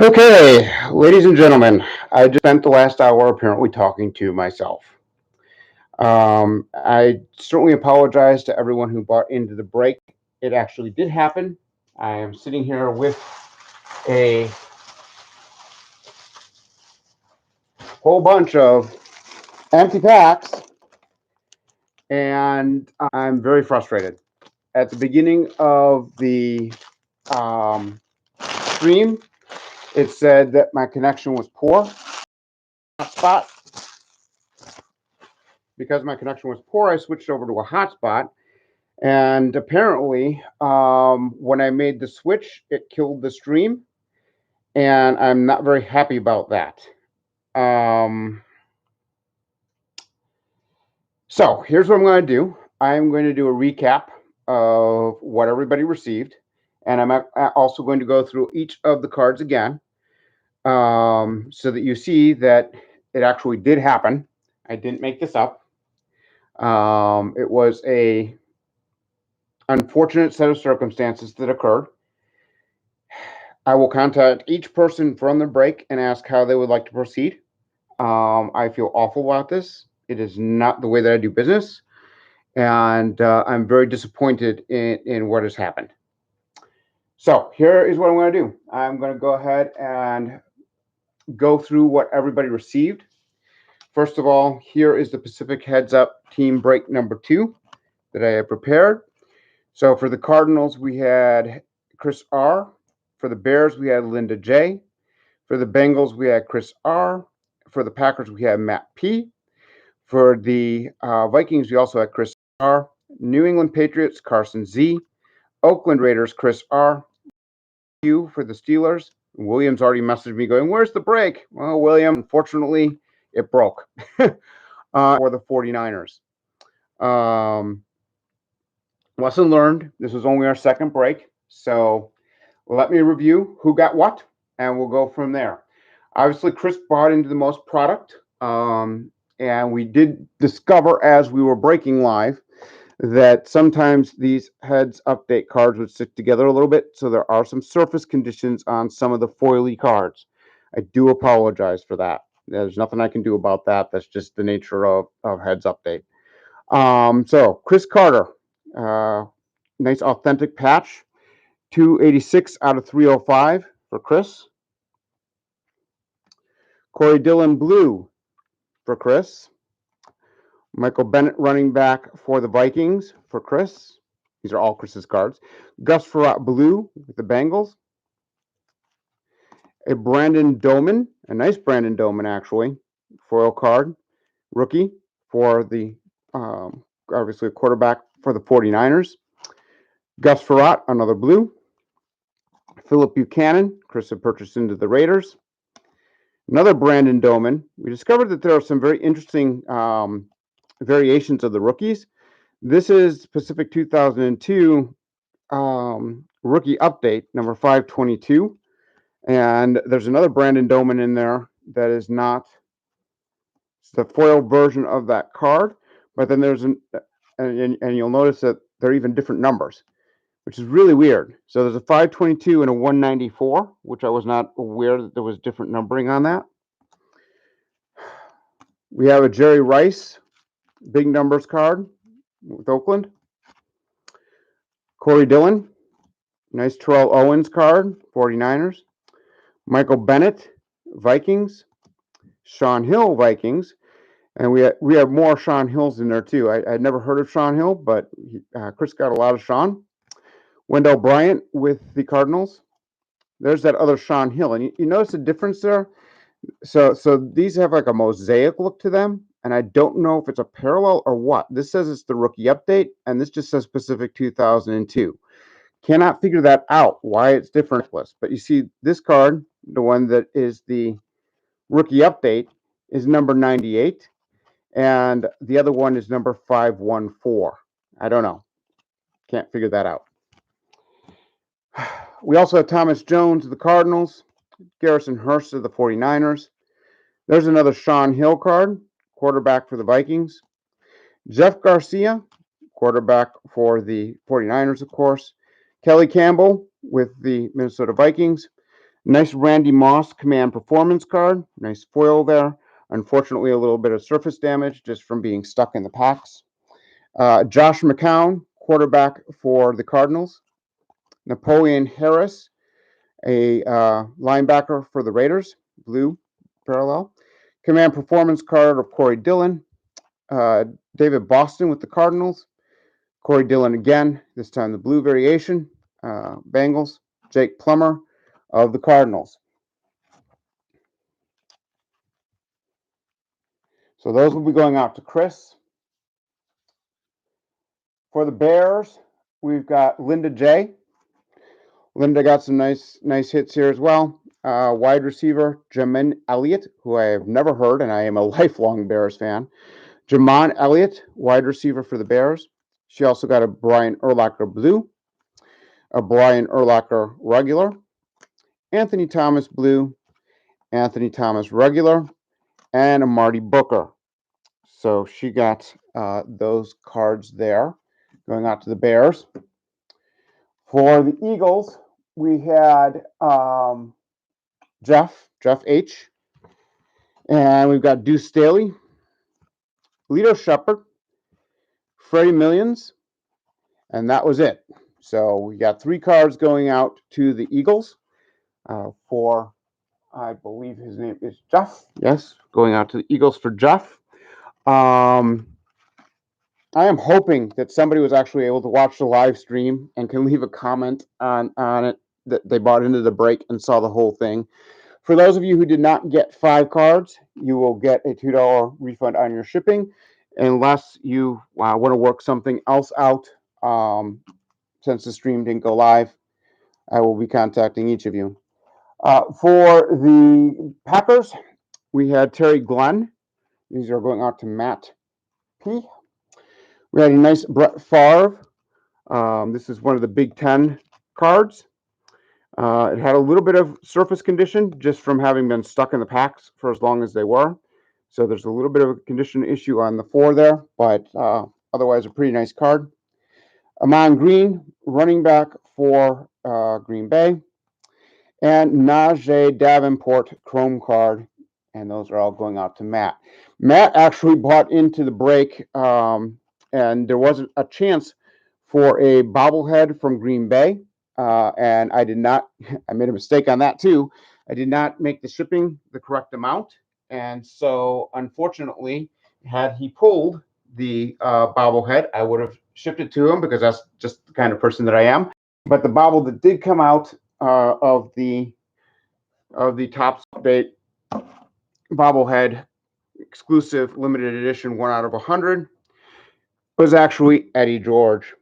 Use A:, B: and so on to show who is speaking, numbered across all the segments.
A: Okay, ladies and gentlemen, I just spent the last hour apparently talking to myself. I certainly apologize to everyone who bought into the break. It actually did happen. I am sitting here with a whole bunch of empty packs, and I'm very frustrated. At the beginning of the um, stream, it said that my connection was poor. Hotspot. Because my connection was poor, I switched over to a hotspot. And apparently, when I made the switch, it killed the stream, and I'm not very happy about that. Um, so here's what I'm going to do. I'm going to do a recap of what everybody received, and I'm also going to go through each of the cards again, so that you see that it actually did happen. I didn't make this up. It was a unfortunate set of circumstances that occurred. I will contact each person from the break and ask how they would like to proceed. I feel awful about this. It is not the way that I do business, and I'm very disappointed in what has happened. So here is what I'm going to do. I'm going to go ahead and go through what everybody received. First of all, here is the Pacific Heads Up Team Break number 2 that I have prepared. So for the Cardinals, we had Chris R. For the Bears, we had Linda J. For the Bengals, we had Chris R. For the Packers, we had Matt P. For the Vikings, we also had Chris R. New England Patriots, Carson Z. Oakland Raiders, Chris R. Q for the Steelers. Williams already messaged me going, "Where's the break?" Well, William, unfortunately, it broke for the 49ers. Lesson learned. This was only our second break. So let me review who got what, and we'll go from there. Obviously, Chris bought into the most product, and we did discover as we were breaking live that sometimes these heads update cards would stick together a little bit, so there are some surface conditions on some of the foily cards. I do apologize for that. There's nothing I can do about that. That's just the nature of heads update. So Chris Carter, nice authentic patch, 286 out of 305 for Chris. Corey Dillon blue for Chris. Michael Bennett running back for the Vikings for Chris. These are all Chris's cards. Gus Frerotte blue with the Bengals. A Brandon Doman, a nice Brandon Doman actually, foil card, rookie for the obviously a quarterback for the 49ers. Gus Frerotte, another blue. Philip Buchanan, Chris had purchased into the Raiders. Another Brandon Doman. We discovered that there are some very interesting variations of the rookies. This is Pacific 2002 rookie update, number 522. And there's another Brandon Doman in there that is not the foil version of that card. But then there's and you'll notice that they're even different numbers, which is really weird. So there's a 522 and a 194, which I was not aware that there was different numbering on that. We have a Jerry Rice big numbers card with Oakland. Corey Dillon, nice Terrell Owens card, 49ers. Michael Bennett, Vikings. Sean Hill, Vikings. And we have more Sean Hills in there too. I'd never heard of Sean Hill, but Chris got a lot of Sean. Wendell Bryant with the Cardinals. There's that other Sean Hill. And you notice the difference there? So these have like a mosaic look to them, and I don't know if it's a parallel or what. This says it's the rookie update, and this just says Pacific 2002. Cannot figure that out, why it's different. But you see this card, the one that is the rookie update, is number 98, and the other one is number 514. I don't know. Can't figure that out. We also have Thomas Jones of the Cardinals, Garrison Hurst of the 49ers. There's another Sean Hill card, quarterback for the Vikings. Jeff Garcia, quarterback for the 49ers, of course. Kelly Campbell with the Minnesota Vikings. Nice Randy Moss Command Performance card. Nice foil there. Unfortunately, a little bit of surface damage just from being stuck in the packs. Josh McCown, quarterback for the Cardinals. Napoleon Harris, a linebacker for the Raiders, blue parallel. Command Performance card of Corey Dillon. David Boston with the Cardinals. Corey Dillon again, this time the blue variation. Bengals. Jake Plummer of the Cardinals. So those will be going out to Chris. For the Bears, we've got Linda J. Linda got some nice hits here as well. Wide receiver, Jamin Elliott, who I have never heard, and I am a lifelong Bears fan. Jamon Elliott, wide receiver for the Bears. She also got a Brian Urlacher blue, a Brian Urlacher regular, Anthony Thomas blue, Anthony Thomas regular, and a Marty Booker. So she got those cards there going out to the Bears. For the Eagles, we had Jeff H. And we've got Deuce Staley, Lito Shepard, Freddie Millions, and that was it. So we got 3 cards going out to the Eagles for, I believe his name is Jeff. Yes, going out to the Eagles for Jeff. I am hoping that somebody was actually able to watch the live stream and can leave a comment on it, that they bought into the break and saw the whole thing. For those of you who did not get 5 cards, you will get a $2 refund on your shipping, unless you want to work something else out. Since the stream didn't go live, I will be contacting each of you. For the Packers, we had Terry Glenn. These are going out to Matt P. We had a nice Brett Favre. This is one of the Big Ten cards. It had a little bit of surface condition just from having been stuck in the packs for as long as they were. So there's a little bit of a condition issue on the 4 there, but otherwise a pretty nice card. Amon Green, running back for Green Bay. And Najee Davenport Chrome card. And those are all going out to Matt. Matt actually bought into the break, and there wasn't a chance for a bobblehead from Green Bay. And I did not, I made a mistake on that too. I did not make the shipping the correct amount. And so, unfortunately, had he pulled the bobblehead, I would have shipped it to him, because that's just the kind of person that I am. But the bobble that did come out of the Topps Update bobblehead exclusive limited edition 1 out of 100 was actually Eddie George.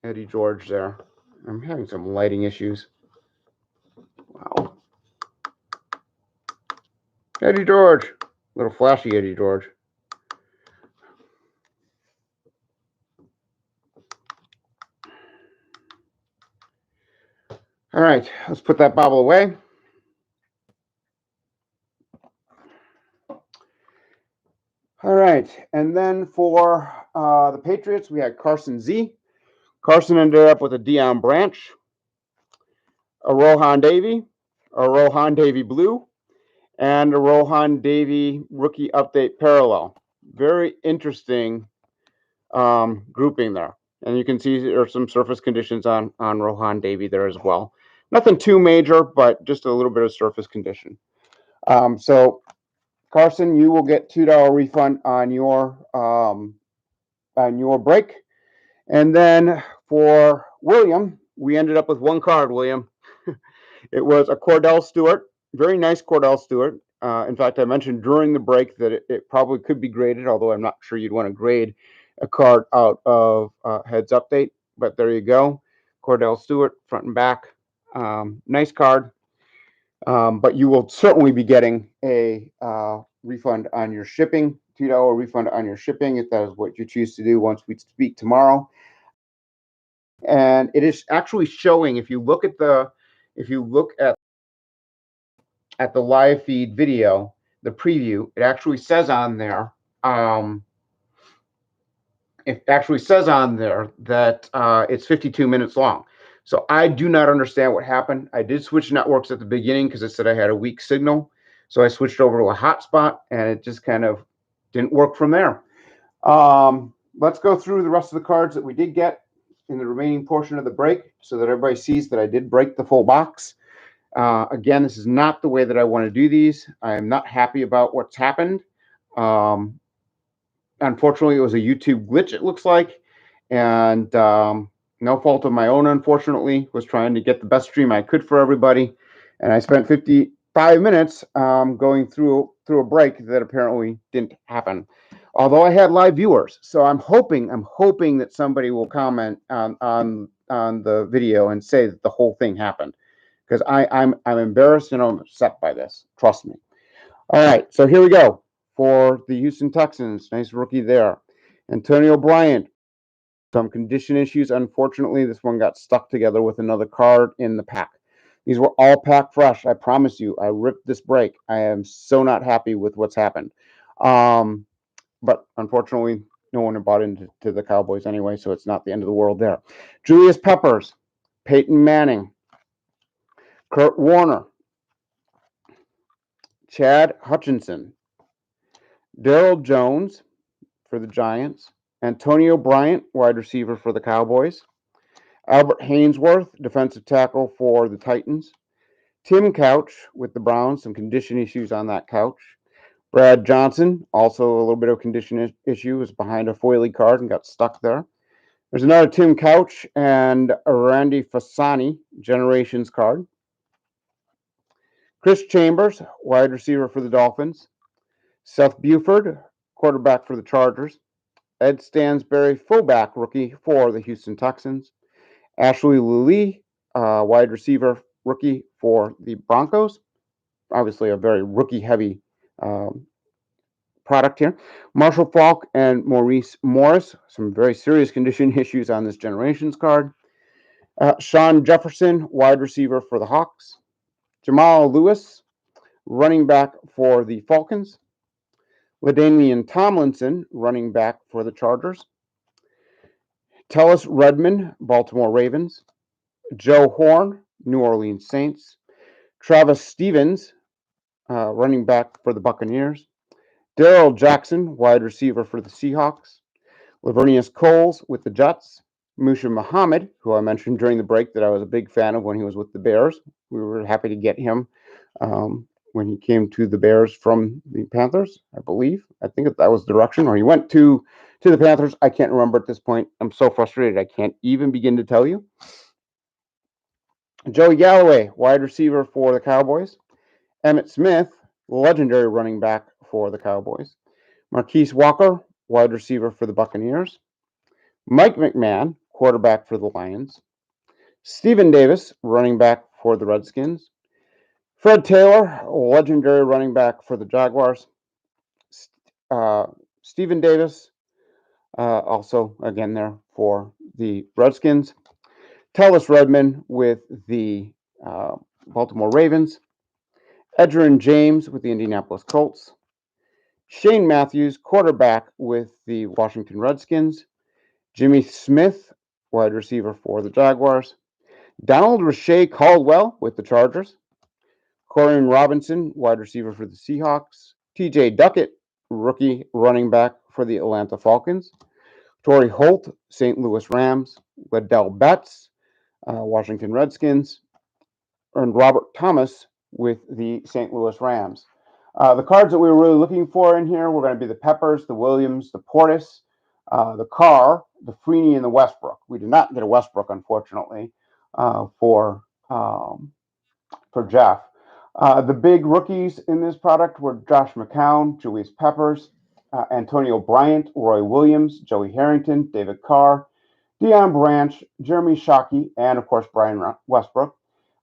A: Eddie George there. I'm having some lighting issues. Wow. Eddie George. Little flashy Eddie George. All right, let's put that bobble away. All right, and then for the Patriots, we had Carson Z. Carson ended up with a Deion Branch, a Rohan Davey Blue, and a Rohan Davey Rookie Update Parallel. Very interesting grouping there. And you can see there are some surface conditions on Rohan Davey there as well. Nothing too major, but just a little bit of surface condition. So, Carson, you will get $2 refund on your break. And then for William, we ended up with 1 card, William. It was a Cordell Stewart, very nice Cordell Stewart. In fact, I mentioned during the break that it probably could be graded, although I'm not sure you'd want to grade a card out of Heads Update. But there you go. Cordell Stewart, front and back. Nice card. But you will certainly be getting a refund on your shipping, $2 refund on your shipping, if that is what you choose to do once we speak tomorrow. And it is actually showing, if you look at the live feed video, the preview, it actually says on there, that it's 52 minutes long. So I do not understand what happened. I did switch networks at the beginning because it said I had a weak signal. So I switched over to a hotspot and it just kind of didn't work from there. Let's go through the rest of the cards that we did get in the remaining portion of the break so that everybody sees that I did break the full box. Again, this is not the way that I want to do these. I am not happy about what's happened. Unfortunately, it was a YouTube glitch, it looks like. And no fault of my own, unfortunately. Was trying to get the best stream I could for everybody. And I spent 55 minutes going through a break that apparently didn't happen. Although I had live viewers. So I'm hoping that somebody will comment on the video and say that the whole thing happened. Because I'm embarrassed and I'm upset by this. Trust me. All right, so here we go for the Houston Texans. Nice rookie there. Antonio Bryant. Some condition issues. Unfortunately, this one got stuck together with another card in the pack. These were all packed fresh. I promise you. I ripped this break. I am so not happy with what's happened. But unfortunately, no one bought into the Cowboys anyway, so it's not the end of the world there. Julius Peppers, Peyton Manning, Kurt Warner, Chad Hutchinson, Daryl Jones for the Giants, Antonio Bryant, wide receiver for the Cowboys, Albert Haynesworth, defensive tackle for the Titans, Tim Couch with the Browns, some condition issues on that couch, Brad Johnson, also a little bit of condition issue, was behind a foily card and got stuck there. There's another Tim Couch and a Randy Fasani, Generations card. Chris Chambers, wide receiver for the Dolphins. Seth Buford, quarterback for the Chargers. Ed Stansbury, fullback rookie for the Houston Texans. Ashley Lulie, wide receiver rookie for the Broncos. Obviously, a very rookie-heavy product here. Marshall Faulk and Maurice Morris, some very serious condition issues on this Generations card. Sean Jefferson, wide receiver for the Hawks. Jamal Lewis, running back for the Falcons. LaDainian Tomlinson, running back for the Chargers. Tellus Redmond, Baltimore Ravens. Joe Horn, New Orleans Saints. Travis Stevens, running back for the Buccaneers. Darrell Jackson, wide receiver for the Seahawks. Lavernius Coles with the Jets. Musha Muhammad, who I mentioned during the break that I was a big fan of when he was with the Bears. We were happy to get him when he came to the Bears from the Panthers, I believe. I think that was the direction, or he went to the Panthers. I can't remember at this point. I'm so frustrated. I can't even begin to tell you. Joey Galloway, wide receiver for the Cowboys. Emmitt Smith, legendary running back for the Cowboys. Marquise Walker, wide receiver for the Buccaneers. Mike McMahon, quarterback for the Lions. Stephen Davis, running back for the Redskins. Fred Taylor, legendary running back for the Jaguars. Stephen Davis, also again there for the Redskins. Tellus Redmond with the Baltimore Ravens. Edgerrin James with the Indianapolis Colts. Shane Matthews, quarterback with the Washington Redskins. Jimmy Smith, wide receiver for the Jaguars. Donald Rashay Caldwell with the Chargers. Corian Robinson, wide receiver for the Seahawks. TJ Duckett, rookie running back for the Atlanta Falcons. Torrey Holt, St. Louis Rams. Ladell Betts, Washington Redskins. And Robert Thomas with the St. Louis Rams. The cards that we were really looking for in here were going to be the Peppers, the Williams, the Portis, the Carr, the Freeney, and the Westbrook. We did not get a Westbrook, unfortunately, for Jeff. The big rookies in this product were Josh McCown, Julius Peppers, Antonio Bryant, Roy Williams, Joey Harrington, David Carr, Deion Branch, Jeremy Shockey, and, of course, Brian Westbrook.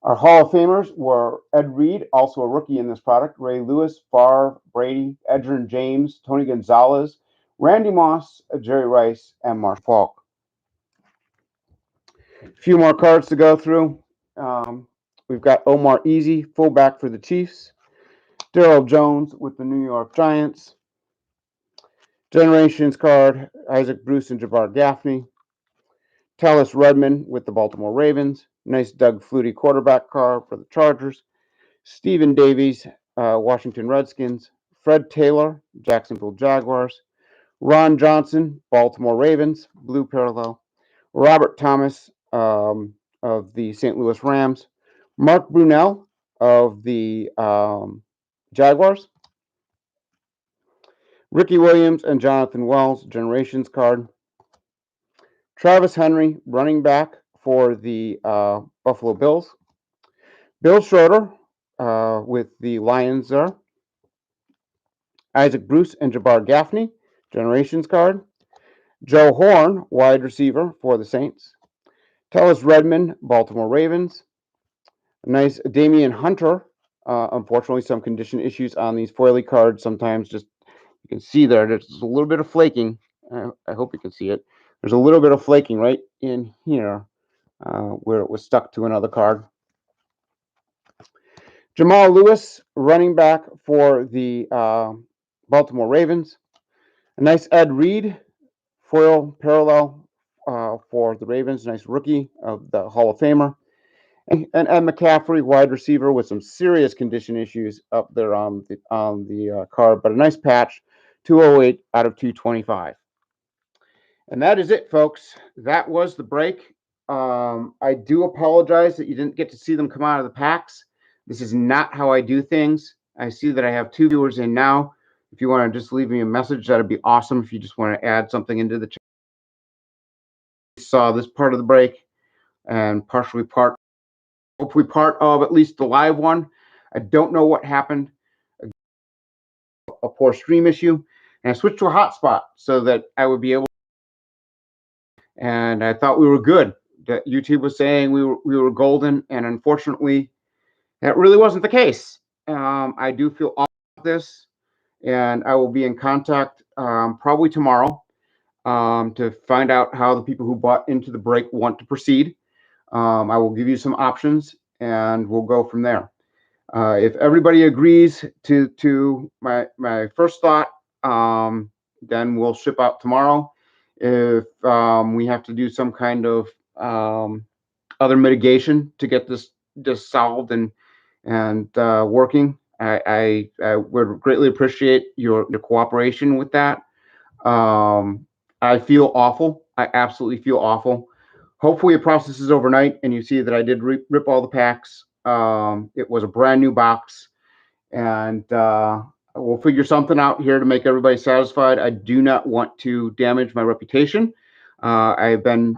A: Our Hall of Famers were Ed Reed, also a rookie in this product, Ray Lewis, Favre, Brady, Edgerrin James, Tony Gonzalez, Randy Moss, Jerry Rice, and Marshall Faulk. A few more cards to go through. We've got Omar Easy, fullback for the Chiefs. Daryl Jones with the New York Giants. Generations card, Isaac Bruce and Jabbar Gaffney. Tellus Redmond with the Baltimore Ravens. Nice Doug Flutie quarterback card for the Chargers. Stephen Davies, Washington Redskins. Fred Taylor, Jacksonville Jaguars. Ron Johnson, Baltimore Ravens, blue parallel. Robert Thomas of the St. Louis Rams. Mark Brunell of the Jaguars. Ricky Williams and Jonathan Wells, Generations card. Travis Henry, running back for the Buffalo Bills. Bill Schroeder with the Lions there. Isaac Bruce and Jabbar Gaffney, Generations card. Joe Horn, wide receiver for the Saints. Tellus Redmond, Baltimore Ravens. Nice Damian Hunter. Unfortunately, some condition issues on these foily cards. Sometimes just you can see there's a little bit of flaking. I hope you can see it. There's a little bit of flaking right in here where it was stuck to another card. Jamal Lewis, running back for the Baltimore Ravens. A nice Ed Reed, foil parallel for the Ravens. Nice rookie of the Hall of Famer. And Ed McCaffrey, wide receiver with some serious condition issues up there on the card, but a nice patch, 208 out of 225. And that is it, folks. That was the break. I do apologize that you didn't get to see them come out of the packs. This is not how I do things. I see that I have 2 viewers in now. If you want to just leave me a message, that'd be awesome. If you just want to add something into the chat. Saw this part of the break and hopefully part of at least the live one. I don't know what happened. A poor stream issue. And I switched to a hotspot so that I would be able. And I thought we were good. That YouTube was saying we were golden, and unfortunately, that really wasn't the case. I do feel awful about this, and I will be in contact probably tomorrow to find out how the people who bought into the break want to proceed. I will give you some options, and we'll go from there. If everybody agrees to my first thought, then we'll ship out tomorrow. If we have to do some kind of other mitigation to get this solved and working, I would greatly appreciate your cooperation with that. I feel awful. I absolutely feel awful. Hopefully it processes overnight and you see that I did rip all the packs. It was a brand new box, and we'll figure something out here to make everybody satisfied. I do not want to damage my reputation. I've been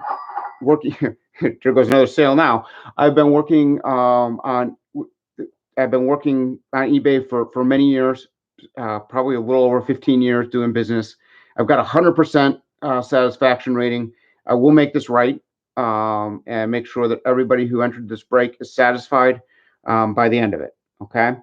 A: working. There goes another sale now. I've been working on eBay for many years, probably a little over 15 years doing business. I've got 100% satisfaction rating. I will make this right and make sure that everybody who entered this break is satisfied by the end of it. Okay.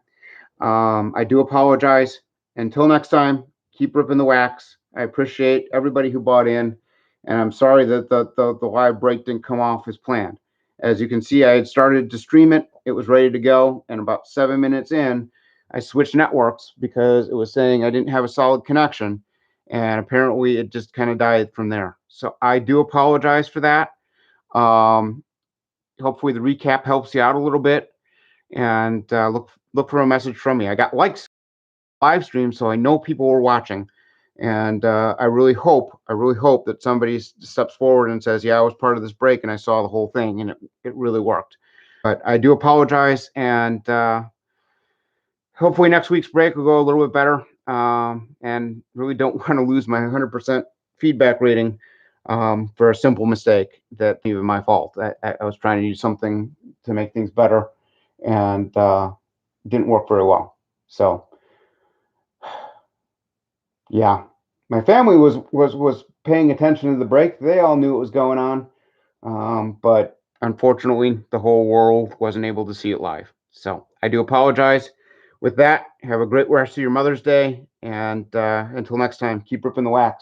A: I do apologize. Until next time, keep ripping the wax. I appreciate everybody who bought in, and I'm sorry that the live break didn't come off as planned. As you can see, I had started to stream it. It was ready to go, and about 7 minutes in, I switched networks because it was saying I didn't have a solid connection, and apparently it just kind of died from there. So I do apologize for that. Hopefully the recap helps you out a little bit, and look for a message from me. I got likes live stream, so I know people were watching, and I really hope that somebody steps forward and says, yeah, I was part of this break and I saw the whole thing, and it really worked. But I do apologize, and hopefully next week's break will go a little bit better, and really don't want to lose my 100% feedback rating for a simple mistake that even my fault. I was trying to do something to make things better, and didn't work very well. So yeah, my family was paying attention to the break. They all knew what was going on, but unfortunately, the whole world wasn't able to see it live. So I do apologize. With that, have a great rest of your Mother's Day, and until next time, keep ripping the wax.